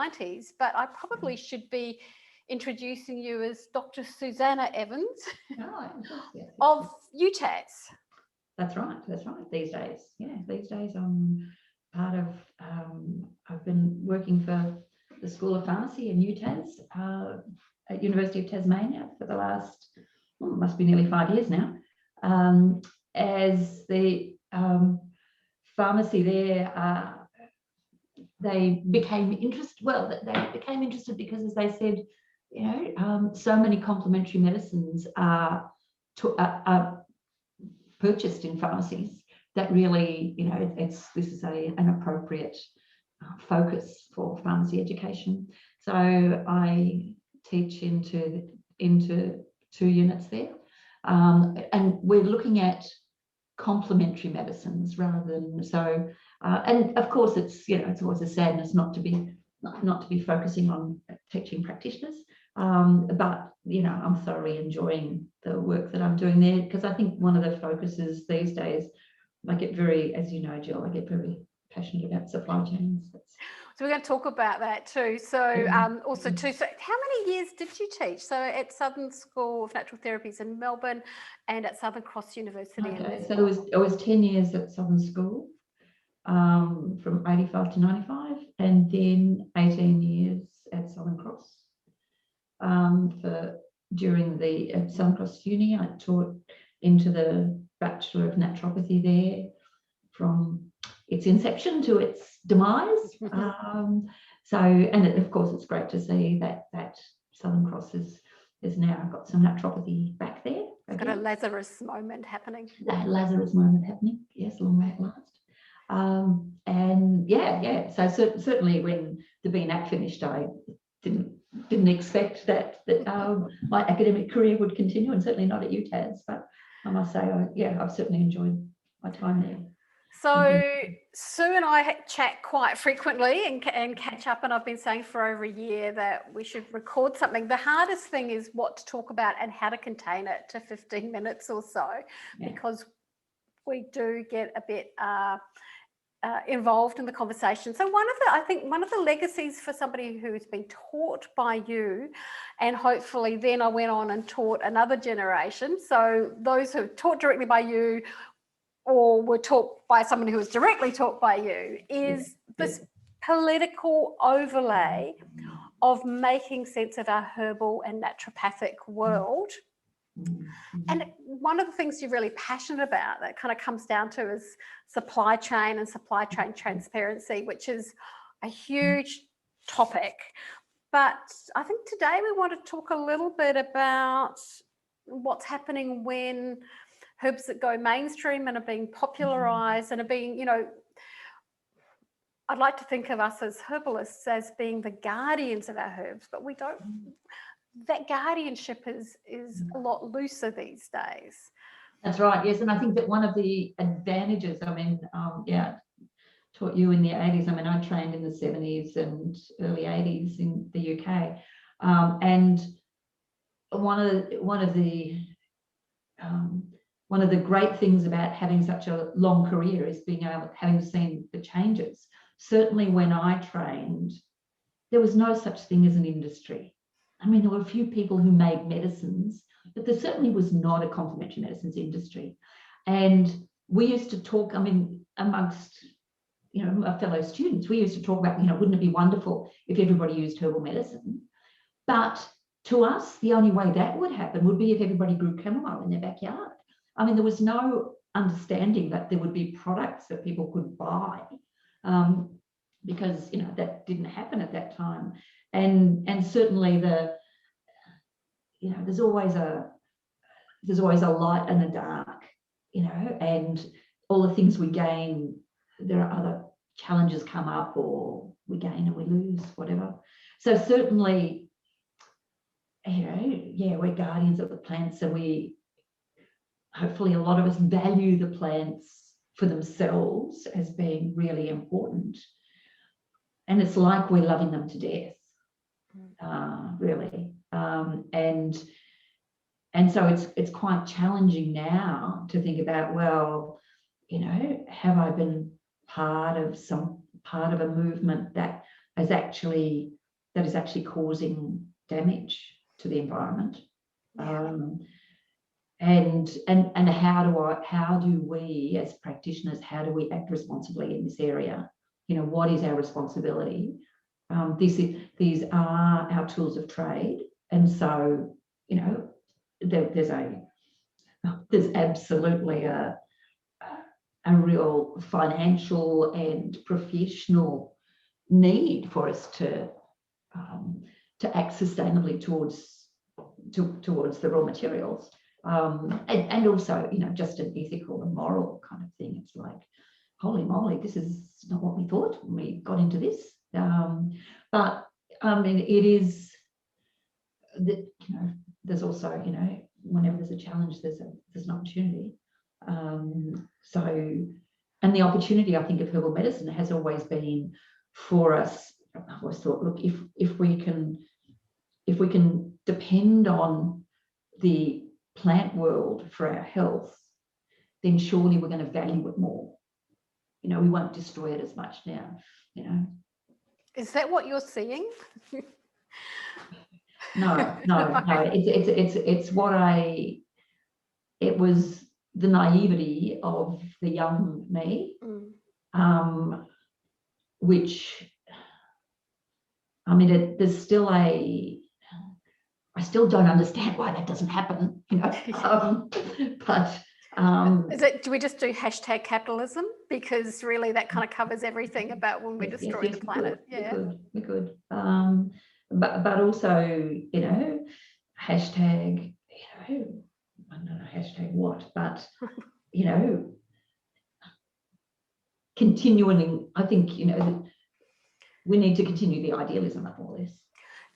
90s, but I probably should be introducing you as Dr. Susannah Evans of UTAS. That's right. These days I'm part of, I've been working for the School of Pharmacy in UTAS at University of Tasmania for the last, must be nearly 5 years now, as the pharmacy there. They became interested. Well, they became interested because, as they said, so many complementary medicines are purchased in pharmacies that really, this is an appropriate focus for pharmacy education. So I teach into 2 units there, and we're looking at complementary medicines rather than and of course it's always a sadness not to be focusing on teaching practitioners, but I'm thoroughly enjoying the work that I'm doing there, because I think one of the focuses these days, I get very, as you know, Jill, I get very passionate about supply chains. So we're going to talk about that too. So also too, so how many years did you teach? So at Southern School of Natural Therapies in Melbourne and at Southern Cross University in Melbourne. So it was 10 years at Southern School, from 85 to 95, and then 18 years at Southern Cross. During the Southern Cross Uni, I taught into the Bachelor of Naturopathy there from its inception to its demise. And of course, it's great to see that Southern Cross is now got some naturopathy back there. It's got a Lazarus moment happening. That Lazarus moment happening, yes, long may it last. And so certainly when the BNAC finished, I didn't expect that my academic career would continue, and certainly not at UTAS, but I must say, I've certainly enjoyed my time there. So Sue and I chat quite frequently and catch up, and I've been saying for over a year that we should record something. The hardest thing is what to talk about and how to contain it to 15 minutes or so, because we do get a bit involved in the conversation. So I think one of the legacies for somebody who's been taught by you, and hopefully then I went on and taught another generation, so those who are taught directly by you or were taught by someone who was directly taught by you, is this political overlay of making sense of our herbal and naturopathic world. And one of the things you're really passionate about that kind of comes down to is supply chain and supply chain transparency, which is a huge topic. But I think today we want to talk a little bit about what's happening when herbs that go mainstream and are being popularized and are being, I'd like to think of us as herbalists as being the guardians of our herbs, but we don't. That guardianship is a lot looser these days. That's right, yes. And I think that one of the advantages, taught you in the 80s. I mean, I trained in the 70s and early 80s in the UK. And one of the great things about having such a long career is having seen the changes. Certainly when I trained, there was no such thing as an industry. I mean, there were a few people who made medicines, but there certainly was not a complementary medicines industry. And we used to talk, amongst, our fellow students, we used to talk about, wouldn't it be wonderful if everybody used herbal medicine? But to us, the only way that would happen would be if everybody grew chamomile in their backyard. I mean, there was no understanding that there would be products that people could buy, because, that didn't happen at that time. And certainly there's always a light and a dark, and all the things we gain, there are other challenges come up, or we gain and we lose, whatever. So certainly, we're guardians of the plants, and hopefully a lot of us value the plants for themselves as being really important. And it's like we're loving them to death. Really, and so it's quite challenging now to think about, have I been part of a movement that is actually causing damage to the environment. And how do we as practitioners, how do we act responsibly in this area? What is our responsibility? These are our tools of trade, and so there's absolutely a real financial and professional need for us to act sustainably towards the raw materials, and also just an ethical and moral kind of thing. It's like, holy moly, this is not what we thought when we got into this. But I mean, it is that there's also whenever there's a challenge, there's an opportunity. And the opportunity, I think, of herbal medicine has always been for us. I've always thought, look, if we can depend on the plant world for our health, then surely we're going to value it more. We won't destroy it as much now. Is that what you're seeing? No. It's what it was the naivety of the young me, which, I mean, there's still I still don't understand why that doesn't happen, but do we just do hashtag capitalism? Because really that kind of covers everything about when we destroy the planet. We could. But also, hashtag, I don't know, hashtag what, but, continuing, I think, we need to continue the idealism of all this.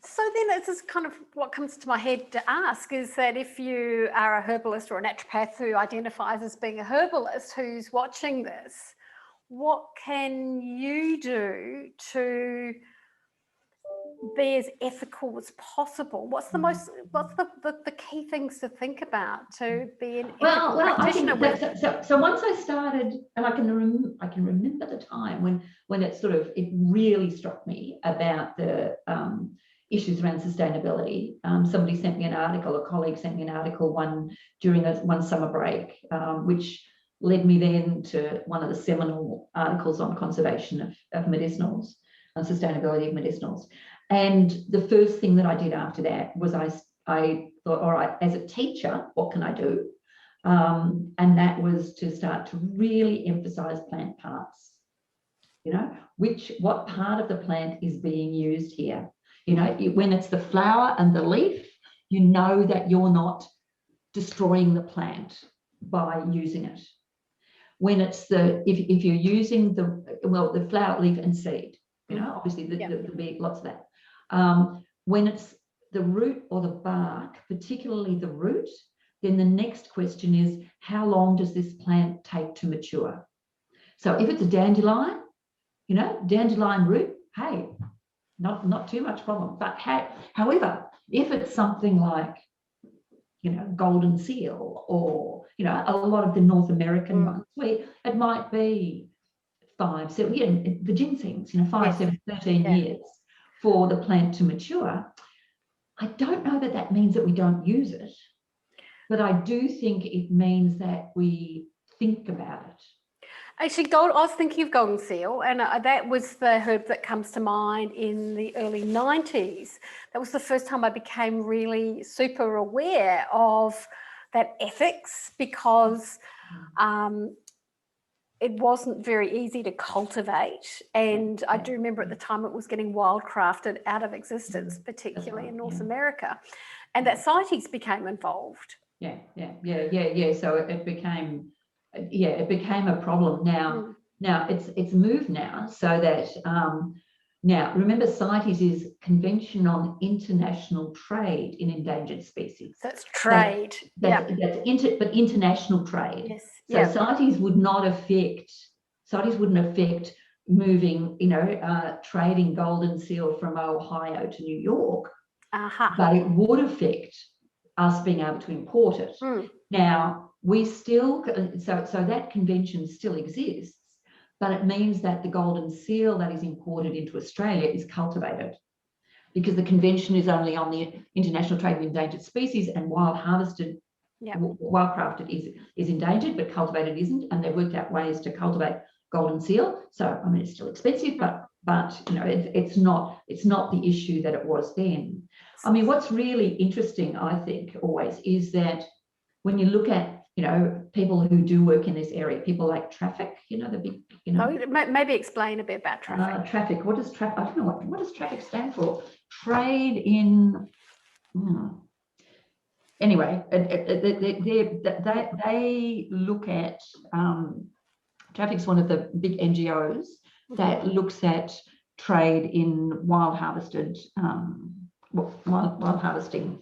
So then this is kind of what comes to my head to ask, is that if you are a herbalist or a naturopath who identifies as being a herbalist who's watching this, what can you do to be as ethical as possible? What's the key things to think about to be an ethical practitioner? So once I started, and I can remember the time when it really struck me about the issues around sustainability. Somebody sent me an article, a colleague sent me an article during one summer break, which led me then to one of the seminal articles on conservation of medicinals and sustainability of medicinals. And the first thing that I did after that was I thought, all right, as a teacher, what can I do? And that was to start to really emphasize plant parts. What part of the plant is being used here? When it's the flower and the leaf, that you're not destroying the plant by using it. When it's if you're using the flower, leaf and seed, obviously there'll be lots of that. When it's the root or the bark, particularly the root, then the next question is, how long does this plant take to mature? So if it's a dandelion, dandelion root, hey, not too much problem. But however, if it's something like, golden seal or, a lot of the North American ones, where it might be 5, 7, the ginsengs, 5, 7, 13 years for the plant to mature. I don't know that means that we don't use it, but I do think it means that we think about it. Actually, I was thinking of golden seal, and that was the herb that comes to mind in the early 90s. That was the first time I became really super aware of that ethics, because it wasn't very easy to cultivate. And I do remember at the time it was getting wildcrafted out of existence, particularly in North America. And that CITES became involved. Yeah. So it became... it became a problem. Now it's moved now, so that now remember, CITES is Convention on International Trade in Endangered Species. That's trade. But international trade. Yes. So CITES wouldn't affect moving, trading golden seal from Ohio to New York, but it would affect us being able to import it. Now, we still, so that convention still exists, but it means that the golden seal that is imported into Australia is cultivated, because the convention is only on the international trade of endangered species, and wild harvested, wildcrafted is endangered, but cultivated isn't. And they've worked out ways to cultivate golden seal. So I mean, it's still expensive, but you know, it's not the issue that it was then. I mean, what's really interesting, I think, always is that when you look at, you know, people who do work in this area, people like traffic, you know, the big, you know. Maybe explain a bit about traffic. Traffic. What does traffic? I don't know what does traffic stand for? Trade in. Anyway, they look at traffic's one of the big NGOs that looks at trade in wild harvested, wild harvesting.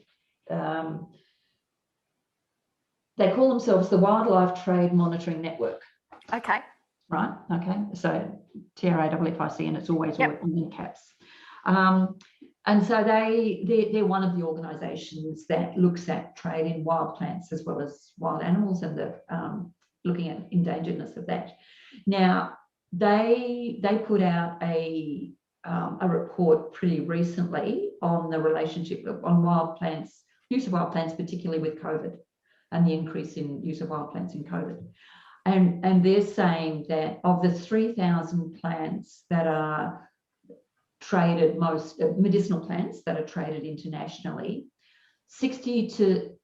They call themselves the Wildlife Trade Monitoring Network. Okay. Right. Okay. So TRAFFIC, and it's always all in caps. And so they're one of the organisations that looks at trade in wild plants as well as wild animals, and the looking at endangeredness of that. Now they put out a report pretty recently on the relationship on wild plants, use of wild plants, particularly with COVID, and the increase in use of wild plants in COVID. And they're saying that of the 3,000 plants that are traded, most medicinal plants that are traded internationally, 60 to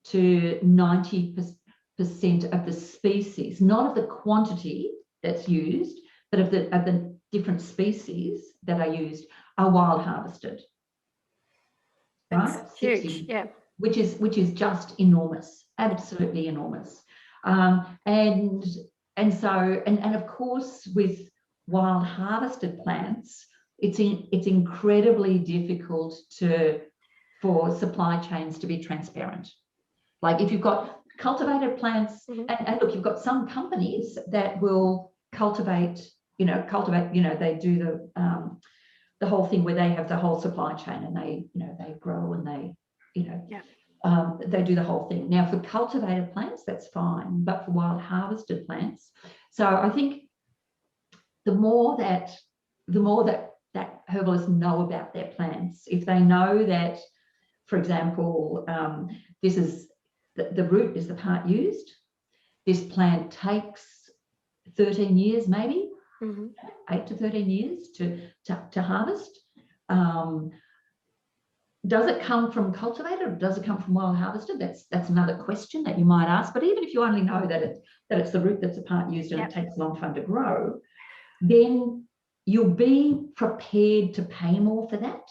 90% of the species, not of the quantity that's used, but of the different species that are used, are wild harvested. That's right? huge, 60, yeah. Which is just enormous, absolutely enormous. And of course, with wild harvested plants, it's incredibly difficult for supply chains to be transparent. Like if you've got cultivated plants, and look, you've got some companies that will cultivate, they do the whole thing where they have the whole supply chain, and they grow and they do the whole thing. Now for cultivated plants, that's fine, but for wild harvested plants, so I think the more that herbalists know about their plants, if they know that, for example, this is the root is the part used, this plant takes 13 years, maybe 8 to 13 years to harvest. Does it come from cultivated, or does it come from wild harvested? That's another question that you might ask. But even if you only know that it's the root that's the part used and it takes a long time to grow, then you'll be prepared to pay more for that.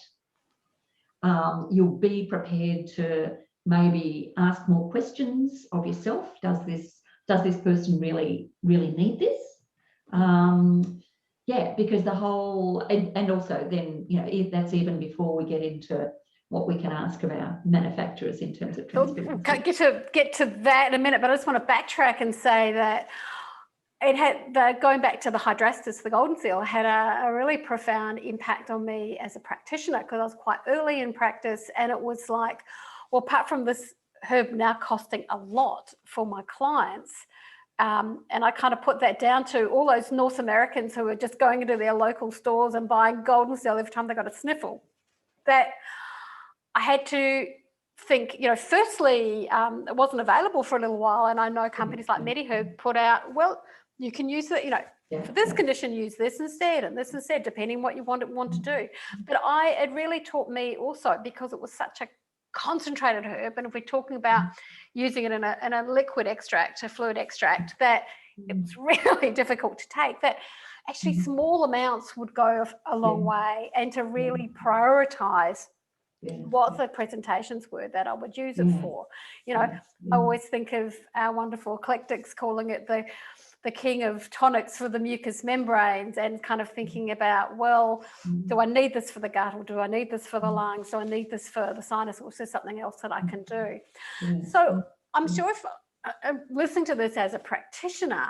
You'll be prepared to maybe ask more questions of yourself. Does this person really need this? Because the whole, and also then, that's even before we get into what we can ask of our manufacturers in terms of transparency. We'll get to that in a minute, but I just want to backtrack and say that it had, going back to the hydrastis, the golden seal, had a really profound impact on me as a practitioner, because I was quite early in practice, and it was like, well, apart from this herb now costing a lot for my clients, and I kind of put that down to all those North Americans who were just going into their local stores and buying golden seal every time they got a sniffle, that I had to think, firstly, it wasn't available for a little while, and I know companies like MediHerb put out, well, you can use it, for this condition, use this instead, and this instead, depending what you want to do. But it really taught me also, because it was such a concentrated herb, and if we're talking about using it in a liquid extract, a fluid extract, that it was really difficult to take, that actually small amounts would go a long way, and to really prioritize what the presentations were that I would use it for. I always think of our wonderful eclectics calling it the king of tonics for the mucous membranes, and kind of thinking about, well, do I need this for the gut, or do I need this for the lungs? Do I need this for the sinus, or is there something else that I can do? So I'm sure if I'm listening to this as a practitioner,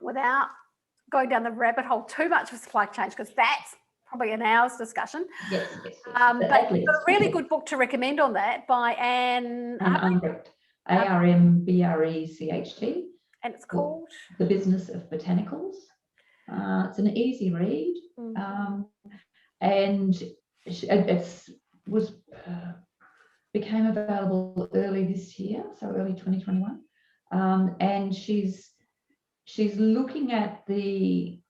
without going down the rabbit hole too much of supply chain, because that's probably an hour's discussion. Yes. But a really good book to recommend on that by Anne Armbrecht, Armbrecht. And it's called? The Business of Botanicals. It's an easy read. And it became available early this year, so early 2021. And she's looking at the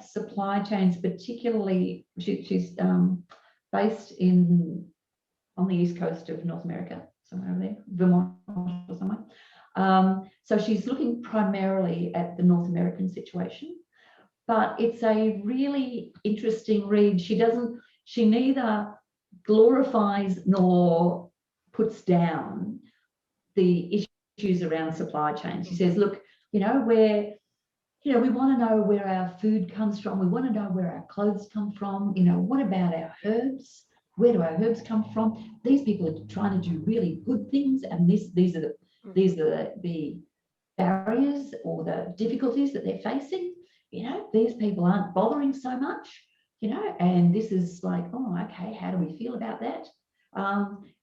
supply chains, particularly she's based on the east coast of North America, somewhere over there, Vermont or somewhere. So she's looking primarily at the North American situation, but it's a really interesting read. She neither glorifies nor puts down the issues around supply chain. She says, look, we want to know where our food comes from. We want to know where our clothes come from. What about our herbs? Where do our herbs come from? These people are trying to do really good things, and these are the barriers or the difficulties that they're facing. These people aren't bothering so much, and this is like, oh, okay, how do we feel about that?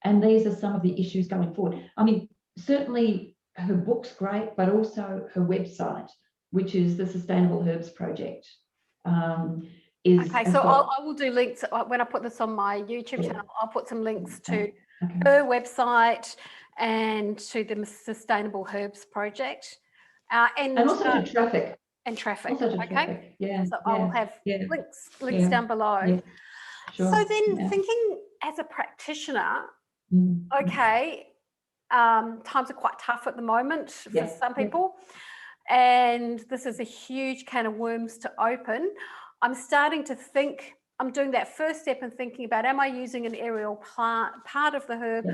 And these are some of the issues going forward. I mean, certainly her book's great, but also her website, which is the Sustainable Herbs Project. Okay, so I will do links when I put this on my YouTube channel. I'll put some links to her website and to the Sustainable Herbs Project, and also to traffic. And traffic. Also to okay. Traffic. Yeah. So I'll have links down below. Yeah. Sure. So then, thinking as a practitioner, okay, times are quite tough at the moment for some people. And this is a huge can of worms to open. I'm starting to think, I'm doing that first step and thinking about, am I using an aerial plant, part of the herb,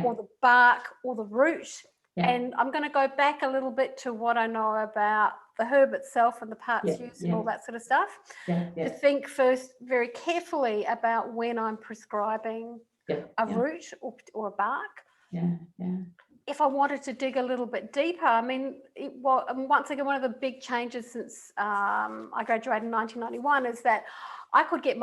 or the bark, or the root? And I'm going to go back a little bit to what I know about the herb itself and the parts used and all that sort of stuff. To think first very carefully about when I'm prescribing a root or a bark. If I wanted to dig a little bit deeper, I mean, once again, one of the big changes since I graduated in 1991 is that I could get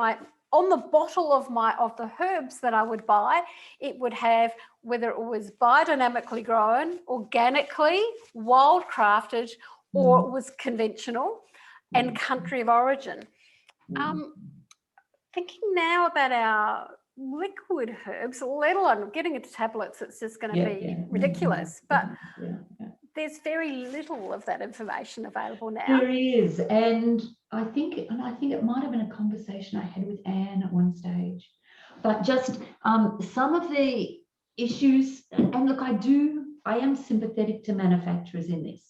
on the bottle of the herbs that I would buy, it would have whether it was biodynamically grown, organically, wildcrafted, or it was conventional, and country of origin. Thinking now about our liquid herbs, let alone getting into tablets, it's just going to be ridiculous. But there's very little of that information available now. There is, and I think it might have been a conversation I had with Anne at one stage. But just some of the issues, and look, I am sympathetic to manufacturers in this,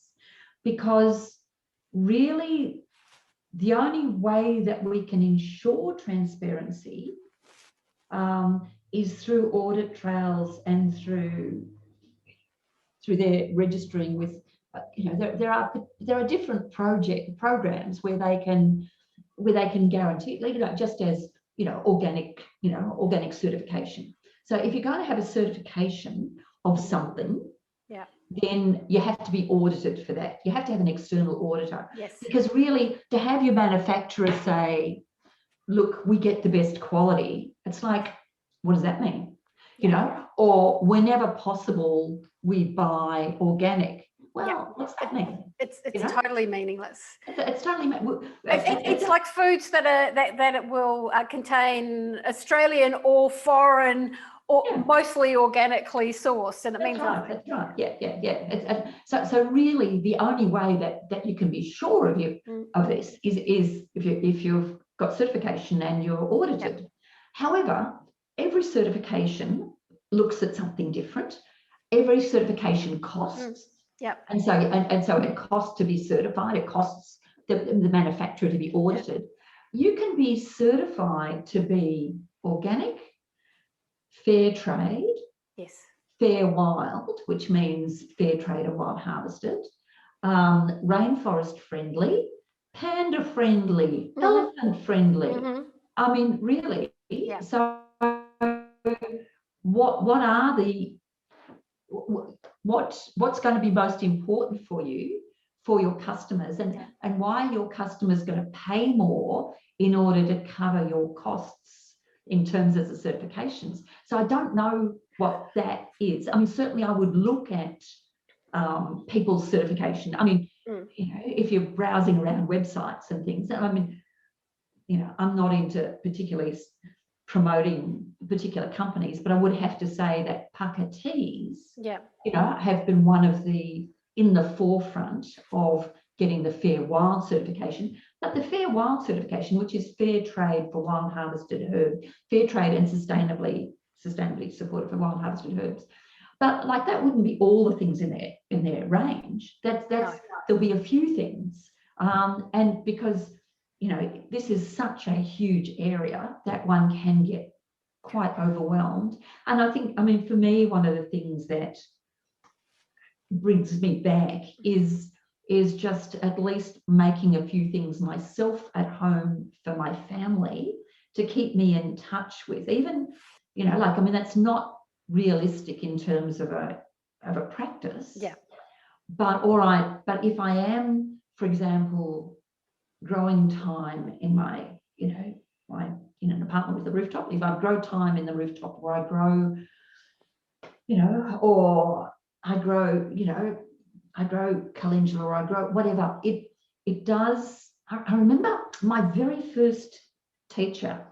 because really the only way that we can ensure transparency is through audit trails and through their registering with, there are different programs where they can guarantee, just as organic certification. So if you're going to have a certification of something, then you have to be audited for that. You have to have an external auditor. Yes. Because really, to have your manufacturer say, look, we get the best quality, it's like, what does that mean? Or whenever possible, we buy organic. Well, what's that mean? It's totally meaningless. It's totally it's like foods that it will contain Australian or foreign or mostly organically sourced, and it means nothing. That's right. Yeah. So really, the only way that you can be sure of this is if you've got certification and you're audited. However, every certification looks at something different. Every certification costs. And so it costs to be certified. It costs the manufacturer to be audited. You can be certified to be organic, fair trade, fair wild, which means fair trade and wild harvested, rainforest friendly, panda friendly, elephant friendly. I mean, really. So what are the what's going to be most important for you, for your customers, and why are your customers going to pay more in order to cover your costs in terms of the certifications? So I don't know what that is. I mean, certainly I would look at people's certification. I mean, Mm. you know, if you're browsing around websites and things, I mean, you know, I'm not into particularly promoting particular companies, but I would have to say that Pukka teas, Yeah. you know, have been one of in the forefront of getting the Fair Wild certification. But the Fair Wild certification, which is fair trade for wild harvested herbs, fair trade and sustainably supported for wild harvested herbs. But like that wouldn't be all the things in their range. There'll be a few things, and because you know this is such a huge area that one can get quite overwhelmed. And I think, I mean, for me, one of the things that brings me back is just at least making a few things myself at home for my family to keep me in touch with. Even, you know, like, I mean, that's not realistic in terms of a practice. Yeah. But all right, but if I am, for example, growing thyme in my, you know, in an apartment with a rooftop, if I grow thyme in the rooftop, or I grow, you know, or I grow, you know, I grow calendula, or I grow whatever, it does. I remember my very first teacher,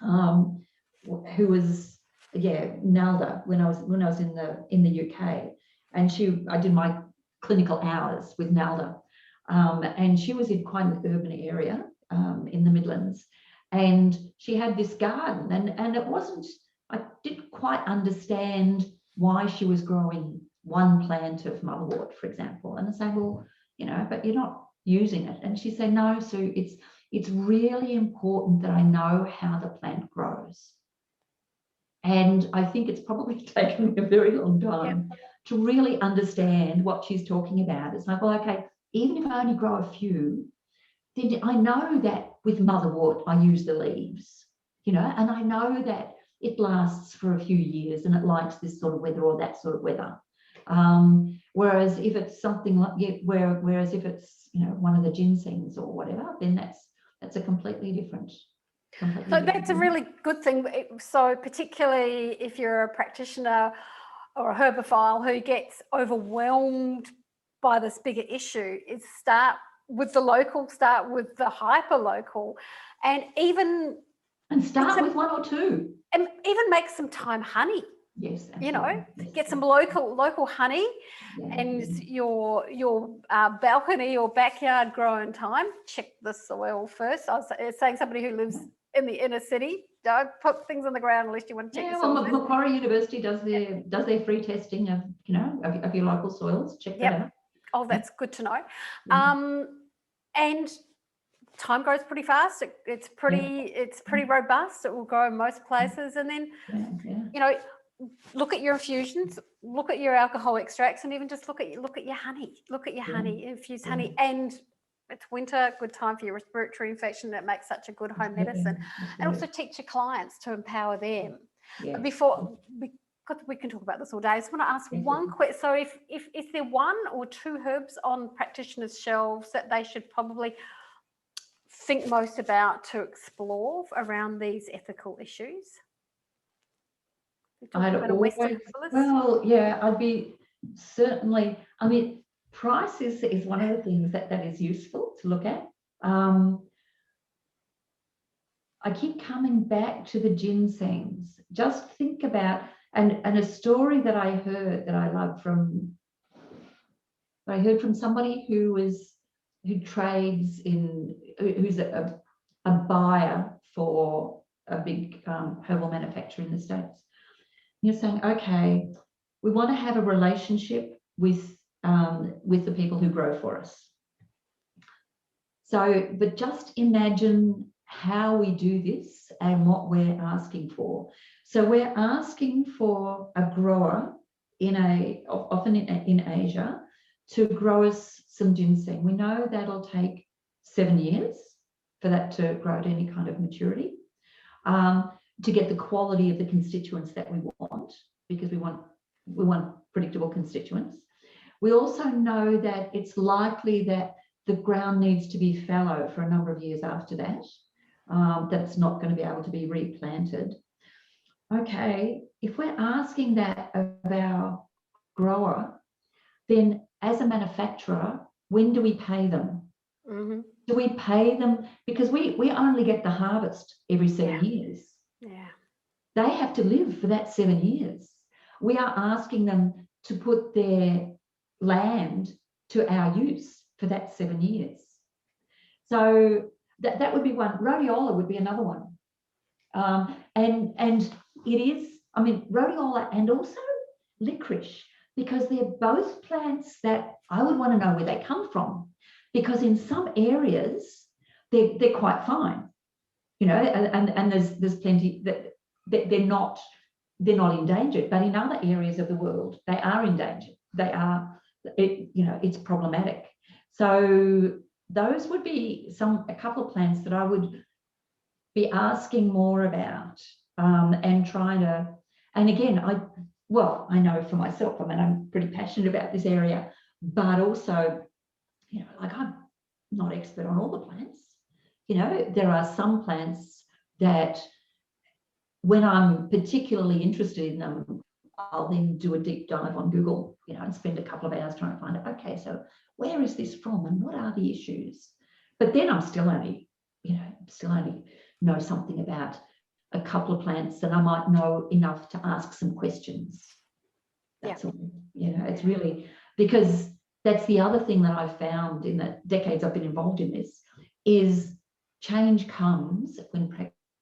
who was, Nalda, when I was in the UK, and I did my clinical hours with Nalda, and she was in quite an urban area in the Midlands, and she had this garden, and it wasn't, I didn't quite understand why she was growing one plant of motherwort, for example. And I say, well, you know, but you're not using it. And she said, no, Sue, it's really important that I know how the plant grows. And I think it's probably taken me a very long time to really understand what she's talking about. It's like, well, okay, even if I only grow a few, then I know that with motherwort, I use the leaves, you know, and I know that it lasts for a few years and it likes this sort of weather or that sort of weather. Whereas if it's something like, whereas if it's, you know, one of the ginsengs or whatever, then that's a completely different. So that's a really good thing. So particularly if you're a practitioner or a herbophile who gets overwhelmed by this bigger issue, is start with the local, start with the hyper local, and start with one or two, and even make some thyme honey. Yes, absolutely. You know, yes, get some local honey, and your balcony or backyard grown thyme. Check the soil first. I was saying somebody who lives in the inner city, don't put things on the ground unless you want to check the soil. Well, Macquarie University does their free testing of, you know, of your local soils. Check that out. Oh, that's good to know. And thyme grows pretty fast. It's pretty robust. It will grow in most places. And then, you know, look at your infusions, look at your alcohol extracts, and even just look at your honey. Look at your honey, infused honey. And it's winter, good time for your respiratory infection. That makes such a good home medicine. And also teach your clients to empower them. Because we can talk about this all day, I just want to ask one quick. So if is there one or two herbs on practitioners' shelves that they should probably think most about to explore around these ethical issues? I'd be certainly, I mean, price is one of the things that is useful to look at. I keep coming back to the ginsengs. Just think about, and a story that I heard that I love I heard from somebody who trades who's a buyer for a big herbal manufacturer in the States. You're saying, okay, we want to have a relationship with the people who grow for us. So, but just imagine how we do this and what we're asking for. So we're asking for a grower often in Asia to grow us some ginseng. We know that'll take 7 years for that to grow to any kind of maturity. To get the quality of the constituents that we want, because we want predictable constituents. We also know that it's likely that the ground needs to be fallow for a number of years after that. That's not going to be able to be replanted. Okay, if we're asking that of our grower, then as a manufacturer, when do we pay them? Mm-hmm. Do we pay them? Because we only get the harvest every 7 years. Yeah. They have to live for that 7 years. We are asking them to put their land to our use for that 7 years. So that would be one. Rhodiola would be another one. And it is, I mean, rhodiola and also licorice, because they're both plants that I would want to know where they come from, because in some areas they're quite fine, you know, and there's plenty that they're not endangered, but in other areas of the world they are endangered. They are, it's problematic. So those would be a couple of plants that I would be asking more about, and trying to, and again, I know for myself, I mean, I'm pretty passionate about this area, but also, you know, like, I'm not expert on all the plants. You know, there are some plants that when I'm particularly interested in them, I'll then do a deep dive on Google, you know, and spend a couple of hours trying to find out, okay, so where is this from and what are the issues? But then I'm still only know something about a couple of plants, and I might know enough to ask some questions. That's all. You know, it's really, because that's the other thing that I've found in the decades I've been involved in this, is change comes when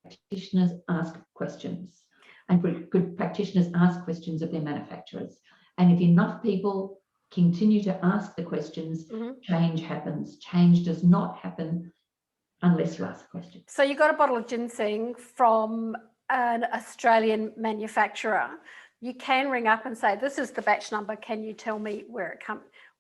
practitioners ask questions, and good practitioners ask questions of their manufacturers. And if enough people continue to ask the questions, change happens. Change does not happen unless you ask a question. So you got a bottle of ginseng from an Australian manufacturer. You can ring up and say, this is the batch number. Can you tell me where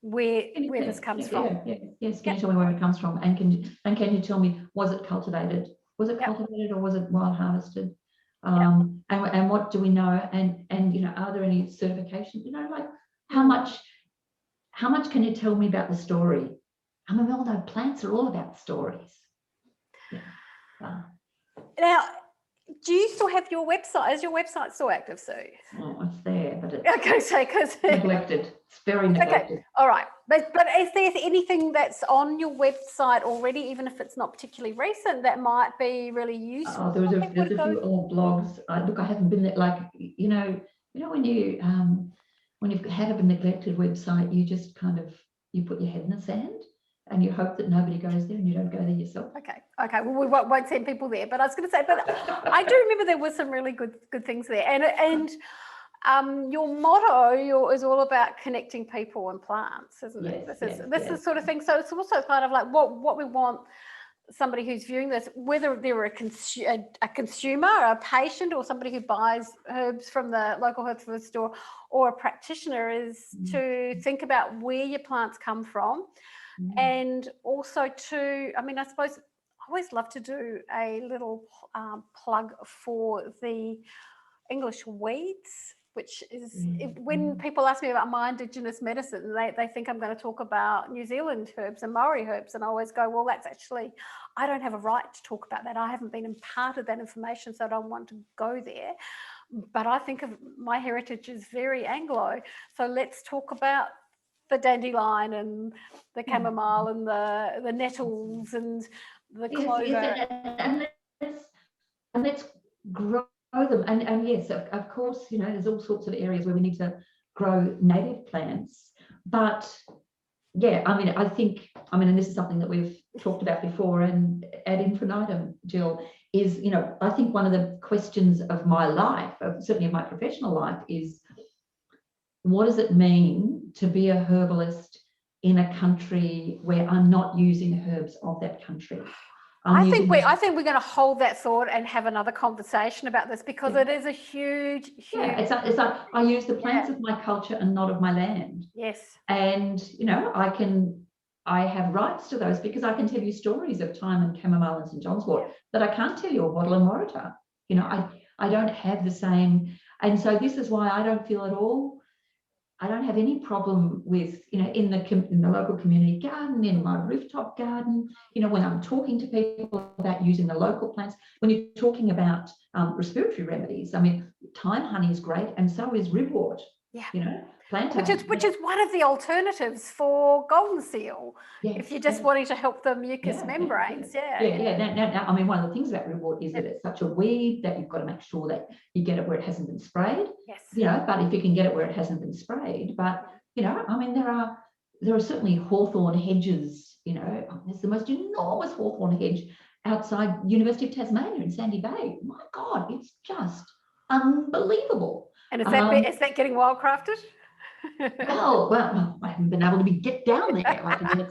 this comes from? Yes, can you tell me where it comes from? And can you tell me, was it cultivated? Was it cultivated or was it wild harvested? And what do we know? And you know, are there any certifications? You know, like how much can you tell me about the story? I mean, we all know plants are all about stories. Now, do you still have your website? Is your website still active, Sue? Oh, it's there, but it's because neglected. It's very neglected. Okay, all right. But is there anything that's on your website already, even if it's not particularly recent, that might be really useful? There's a few old blogs. Look, I haven't been there. Like, you know when you have a neglected website, you just kind of put your head in the sand and you hope that nobody goes there and you don't go there yourself. Okay. Well, we won't send people there, but I was going to say, but I do remember there were some really good things there, and your motto is all about connecting people and plants, isn't it? This is sort of thing. So it's also kind of like what we want somebody who's viewing this, whether they're a consumer, a patient, or somebody who buys herbs from the local herbs food store, or a practitioner, is to think about where your plants come from. And also I mean, I suppose I always love to do a little plug for the English weeds, which is when people ask me about my Indigenous medicine, they think I'm going to talk about New Zealand herbs and Maori herbs, and I always go, well, that's actually, I don't have a right to talk about that. I haven't been imparted that information, so I don't want to go there. But I think of my heritage as very Anglo, so let's talk about the dandelion and the chamomile and the nettles and the clover. And let's grow them. And yes, of course, you know, there's all sorts of areas where we need to grow native plants. But yeah, I mean, and this is something that we've talked about before and ad infinitum, Gill, is, you know, I think one of the questions of my life, certainly of my professional life, is what does it mean to be a herbalist in a country where I'm not using herbs of that country? I think we're going to hold that thought and have another conversation about this, because it is a huge. Yeah, it's like I use the plants of my culture and not of my land. Yes. And you know, I have rights to those, because I can tell you stories of thyme and chamomile and St. John's wort that I can't tell you of wattle and waratah. You know, I don't have the same, and so this is why I don't feel at all. I don't have any problem with, you know, in the local community garden, in my rooftop garden, you know, when I'm talking to people about using the local plants, when you're talking about respiratory remedies. I mean, thyme honey is great, and so is ribwort. Yeah. you know, plantain. Which is one of the alternatives for golden seal. Yes, If you're just yes. wanting to help the mucous Yeah, membranes. yeah. Now, I mean, one of the things about reward is that it's such a weed that you've got to make sure that you get it where it hasn't been sprayed. Yes. You know, but if you can get it where it hasn't been sprayed, but you know, I mean, there are certainly hawthorn hedges. You know, there's the most enormous hawthorn hedge outside University of Tasmania in Sandy Bay. My God, it's just unbelievable. And is that getting wildcrafted? Well, I haven't been able to get down there. Like, I mean,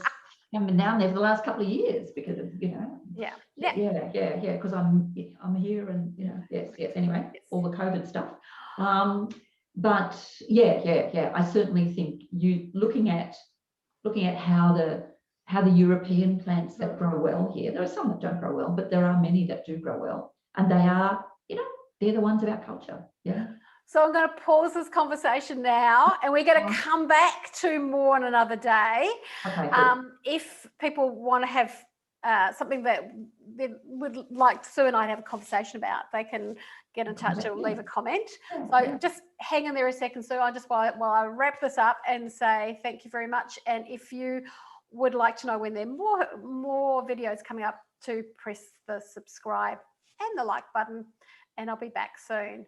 haven't been down there for the last couple of years because of, you know. Yeah. Because I'm here, and you know, yes. Anyway, all the COVID stuff. But yeah. I certainly think you looking at how the European plants that grow well here. There are some that don't grow well, but there are many that do grow well, and they are, you know, they're the ones of our culture. Yeah. So I'm going to pause this conversation now, and we're going to come back to more on another day. Okay. If people want to have something that they would like Sue and I to have a conversation about, they can get in touch or leave a comment. So just hang in there a second, Sue. I just while I wrap this up and say thank you very much. And if you would like to know when there are more videos coming up, to press the subscribe and the like button, and I'll be back soon.